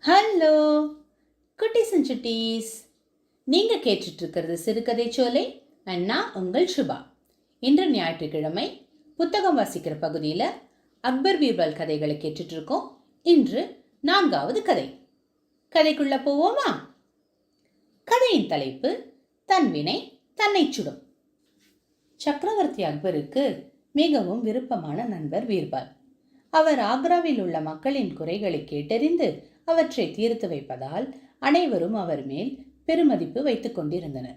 Hello குட்டீஸ் and சுட்டீஸ், நீங்கள் கேட்டுட்ருக்கிறது சிறுகதை சோலை. அண்ணா உங்கள் சுபா. இன்று ஞாயிற்றுக்கிழமை புத்தகம் வாசிக்கிற பகுதியில் அக்பர் பீர்பால் கதைகளை கேட்டுட்ருக்கோம். இன்று 4வது கதை. கதைக்குள்ள போவோமா? கதையின் தலைப்பு தன்வினை தன்னை சுடும். சக்கரவர்த்தி அக்பருக்கு மிகவும் விருப்பமான நண்பர் பீர்பால். அவர் ஆக்ராவில் உள்ள மக்களின் குறைகளை கேட்டறிந்து அவற்றை தீர்த்து வைப்பதால் அனைவரும் அவர் மேல் பெருமதிப்பு வைத்துக் கொண்டிருந்தனர்.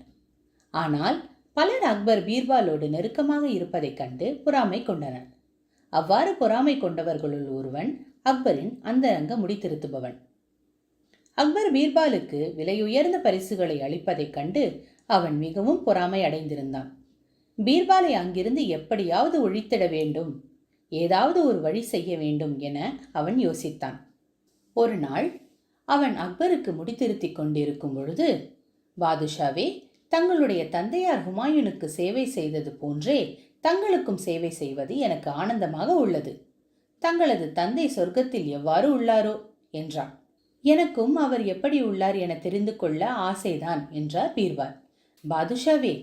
ஆனால் பலர் அக்பர் பீர்பாலோடு நெருக்கமாக இருப்பதைக் கண்டு பொறாமை கொண்டனர். அவ்வாறு பொறாமை கொண்டவர்களுள் ஒருவன் அக்பரின் அந்தரங்க முடித்திருத்துபவன். அக்பர் பீர்பாலுக்கு விலையுயர்ந்த பரிசுகளை அளிப்பதைக் கண்டு அவன் மிகவும் பொறாமை அடைந்திருந்தான். பீர்பாலை அங்கிருந்து எப்படியாவது ஒழித்திட வேண்டும், ஏதாவது ஒரு வழி செய்ய வேண்டும் என அவன் யோசித்தான். ஒரு நாள் அவன் அக்பருக்கு முடித்திருத்தி கொண்டிருக்கும் பொழுது, பாதுஷாவே, தங்களுடைய தந்தையார் ஹுமாயூனுக்கு சேவை செய்தது போன்றே தங்களுக்கும் சேவை செய்வது எனக்கு ஆனந்தமாக உள்ளது. தங்களது தந்தை சொர்க்கத்தில் எவ்வாறு உள்ளாரோ என்றான். எனக்கும் அவர் எப்படி உள்ளார் என தெரிந்து கொள்ள ஆசைதான் என்றார் பீர்பால். பாதுஷாவே,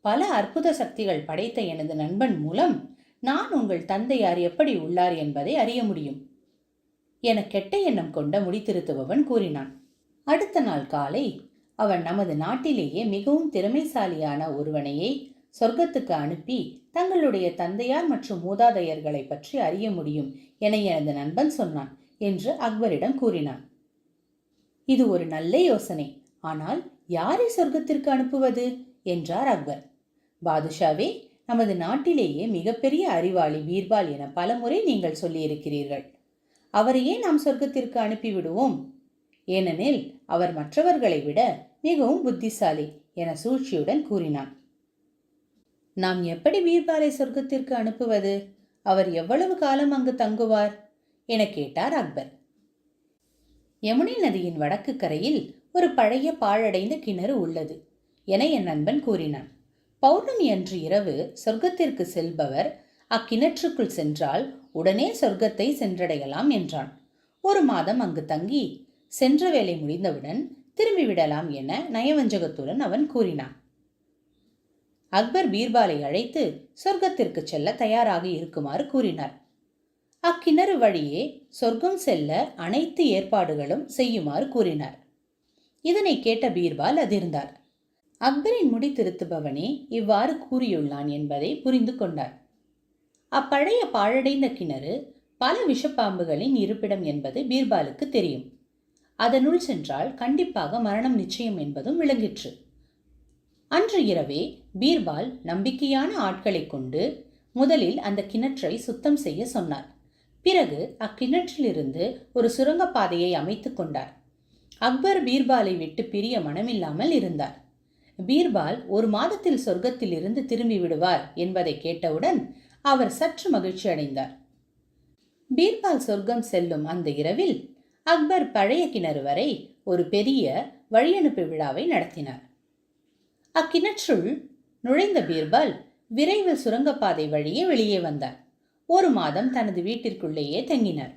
பல அற்புத சக்திகள் படைத்த எனது நண்பன் மூலம் நான் உங்கள் தந்தையார் எப்படி உள்ளார் என்பதை அறிய முடியும் என கெட்ட எண்ணம் கொண்ட முடித்திருத்துபவன் கூறினான். அடுத்த நாள் காலை அவன் நமது நாட்டிலேயே மிகவும் திறமைசாலியான ஒருவனையே சொர்க்கத்துக்கு அனுப்பி தங்களுடைய தந்தையார் மற்றும் மூதாதையர்களை பற்றி அறிய முடியும் என எனது நண்பன் சொன்னான் என்று அக்பரிடம் கூறினான். இது ஒரு நல்ல யோசனை, ஆனால் யாரை சொர்க்கத்திற்கு அனுப்புவது என்றார் அக்பர். பாதுஷாவே, நமது நாட்டிலேயே மிகப்பெரிய அறிவாளி பீர்பால் என பலமுறை நீங்கள் சொல்லியிருக்கிறீர்கள். அவரையே நாம் சொர்க்கத்திற்கு அனுப்பிவிடுவோம். ஏனெனில் அவர் மற்றவர்களை விட மிகவும் புத்திசாலி என சூழ்ச்சியுடன் கூறினான். நாம் எப்படி பீர்பாலை சொர்க்கத்திற்கு அனுப்புவது? அவர் எவ்வளவு காலம் அங்கு தங்குவார் என கேட்டார் அக்பர். யமுனை நதியின் வடக்கு கரையில் ஒரு பழைய பாழடைந்த கிணறு உள்ளது என என் நண்பன் கூறினான். பௌர்ணமி அன்று இரவு சொர்க்கத்திற்கு செல்பவர் அக்கிணற்றுக்குள் சென்றால் உடனே சொர்க்கத்தை சென்றடையலாம் என்றான். 1 மாதம் அங்கு தங்கி சென்ற வேலை முடிந்தவுடன் திரும்பிவிடலாம் என நயவஞ்சகத்துடன் அவன் கூறினான். அக்பர் பீர்பாலை அழைத்து சொர்க்கத்திற்கு செல்ல தயாராக இருக்குமாறு கூறினார். அக்கிணறு வழியே சொர்க்கம் செல்ல அனைத்து ஏற்பாடுகளும் செய்யுமாறு கூறினார். இதனை கேட்ட பீர்பால் அதிர்ந்தார். அக்பரின் முடி திருத்துபவனே இவ்வாறு கூறியுள்ளான் என்பதை புரிந்து கொண்டார். அப்பழைய பாழடைந்த கிணறு பல விஷப்பாம்புகளின் இருப்பிடம் என்பது பீர்பாலுக்கு தெரியும். அதனுள் சென்றால் கண்டிப்பாக மரணம் நிச்சயம் என்பதும் விளங்கிற்று. அன்று இரவே பீர்பால் நம்பிக்கையான ஆட்களை கொண்டு முதலில் அந்த கிணற்றை சுத்தம் செய்ய சொன்னார். பிறகு அக்கிணற்றிலிருந்து ஒரு சுரங்கப்பாதையை அமைத்து கொண்டார். அக்பர் பீர்பாலை விட்டு பிரிய மனமில்லாமல் இருந்தார். பீர்பால் 1 மாதத்தில் சொர்க்கத்தில் இருந்து திரும்பி விடுவார் என்பதை கேட்டவுடன் அவர் சற்று மகிழ்ச்சி அடைந்தார். பீர்பால் சொர்க்கம் செல்லும் அந்த இரவில் அக்பர் பழைய கிணறு வரை ஒரு பெரிய வழியனுப்பு விழாவை நடத்தினார். அக்கிணற்றுள் நுழைந்த பீர்பால் விரைவில் சுரங்கப்பாதை வழியே வெளியே வந்தார். 1 மாதம் தனது வீட்டிற்குள்ளேயே தங்கினார்.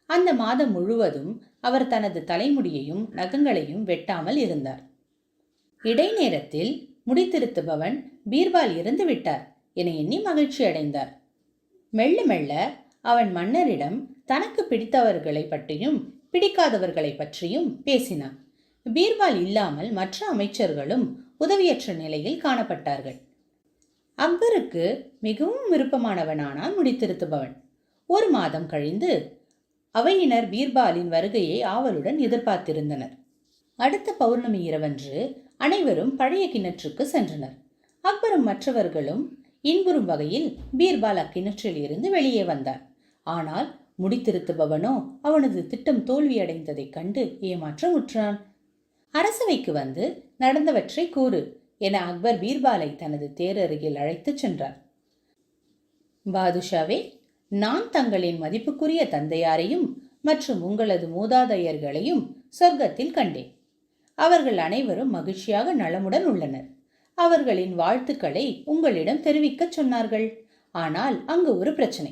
அந்த மாதம் முழுவதும் அவர் தனது தலைமுடியையும் நகங்களையும் வெட்டாமல் இருந்தார். இடைநேரத்தில் முடித்திருத்துபவன் பீர்பால் இறந்து விட்டார் என எண்ணி மகிழ்ச்சி அடைந்தார். மெல்ல மெல்ல அவன் மன்னரிடம் தனக்கு பிடித்தவர்களை பற்றியும் பிடிக்காதவர்களை பற்றியும் பேசினான். பீர்பால் இல்லாமல் மற்ற அமைச்சர்களும் உதவியற்ற நிலையில் காணப்பட்டார்கள். அக்பருக்கு மிகவும் விருப்பமானவனானான் முடித்திருத்துபவன். 1 மாதம் கழிந்து அவையினர் பீர்பாலின் வருகையை ஆவலுடன் எதிர்பார்த்திருந்தனர். அடுத்த பௌர்ணமி இரவன்று அனைவரும் பழைய கிணற்றுக்கு சென்றனர். அக்பரும் மற்றவர்களும் இன்புறும் வகையில் பீர்பால் அக்கிணற்றில் இருந்து வெளியே வந்தார். ஆனால் முடித்திருத்துபவனோ அவனது திட்டம் தோல்வியடைந்ததைக் கண்டு ஏமாற்றமுற்றான். அரசவைக்கு வந்து நடந்தவற்றை கூறு என அக்பர் பீர்பாலை தனது தேரருகில் அழைத்துச் சென்றார். பாதுஷாவே, நான் தங்களின் மதிப்புக்குரிய தந்தையாரையும் மற்றும் உங்களது மூதாதையர்களையும் சொர்க்கத்தில் கண்டேன். அவர்கள் அனைவரும் மகிழ்ச்சியாக நலமுடன் உள்ளனர். அவர்களின் வாழ்த்துக்களை உங்களிடம் தெரிவிக்க சொன்னார்கள். ஆனால் அங்கு ஒரு பிரச்சனை.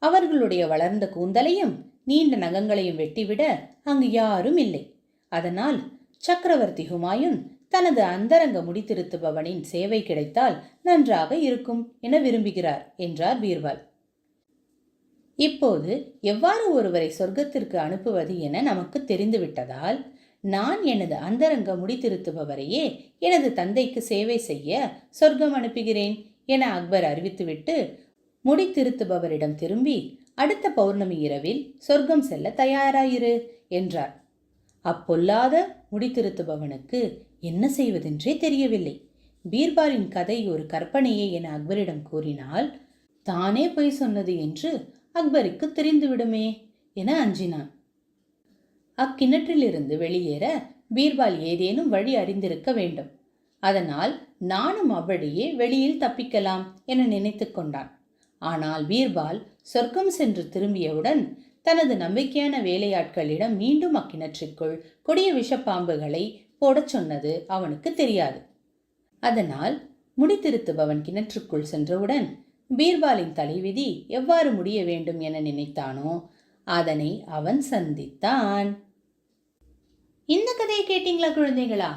அவர்களுடைய வளர்ந்த கூந்தலையும் நீண்ட நகங்களையும் வெட்டிவிட அங்கு யாரும் இல்லை. அதனால் சக்கரவர்த்தி ஹுமாயூன் தனது அந்தரங்க முடித்திருத்துபவனின் சேவை கிடைத்தால் நன்றாக இருக்கும் என விரும்புகிறார் என்றார் பீர்பால். இப்போது எவ்வாறு ஒருவரை சொர்க்கத்திற்கு அனுப்புவது என நமக்கு தெரிந்துவிட்டதால் நான் எனது அந்தரங்க முடித்திருத்துபவரையே எனது தந்தைக்கு சேவை செய்ய சொர்க்கம் அனுப்புகிறேன் என அக்பர் அறிவித்துவிட்டு முடித்திருத்துபவரிடம் திரும்பி அடுத்த பௌர்ணமி இரவில் சொர்க்கம் செல்ல தயாராயிரு என்றார். அப்பொல்லாத முடித்திருத்துபவனுக்கு என்ன செய்வதென்றே தெரியவில்லை. பீர்பாலின் கதை ஒரு கற்பனையே என அக்பரிடம் கூறினால் தானே பொய் சொன்னது என்று அக்பருக்கு தெரிந்துவிடுமே என அஞ்சினான். அக்கிணற்றிலிருந்து வெளியேற பீர்பால் ஏதேனும் வழி அறிந்திருக்க வேண்டும். அதனால் நானும் அவ்வழியே வெளியில் தப்பிக்கலாம் என நினைத்து கொண்டான். ஆனால் பீர்பால் சொர்க்கம் சென்று திரும்பியவுடன் தனது நம்பிக்கையான வேலையாட்களிடம் மீண்டும் அக்கிணற்றுக்குள் கொடிய விஷப்பாம்புகளை போடச் சொன்னது அவனுக்கு தெரியாது. அதனால் முடித்திருத்துபவன் கிணற்றுக்குள் சென்றவுடன் பீர்பாலின் தலைவிதி எவ்வாறு முடிய வேண்டும் என நினைத்தானோ அதனை அவன் சந்தித்தான். இந்த கதையை கேட்டீங்களா குழந்தைகளா?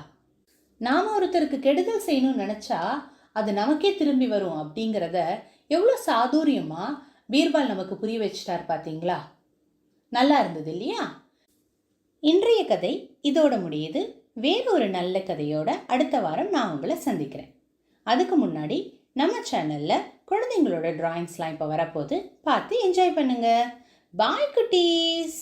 நாம ஒருத்தருக்கு கெடுதல் செய்யணும்னு நினைச்சா அது நமக்கே திரும்பி வரும் அப்படிங்கிறத எவ்வளோ சாதுரியமா பீர்பால் நமக்கு புரிய வச்சிட்டார் பார்த்தீங்களா? நல்லா இருந்தது இல்லையா? இன்றைய கதை இதோட முடியுது. வேறொரு நல்ல கதையோட அடுத்த வாரம் நான் உங்களை சந்திக்கிறேன். அதுக்கு முன்னாடி நம்ம சேனல்ல குழந்தைங்களோட டிராயிங்ஸ்லாம் இப்போ வரப்போது பார்த்து என்ஜாய் பண்ணுங்க. பாய் குட்டீஸ்.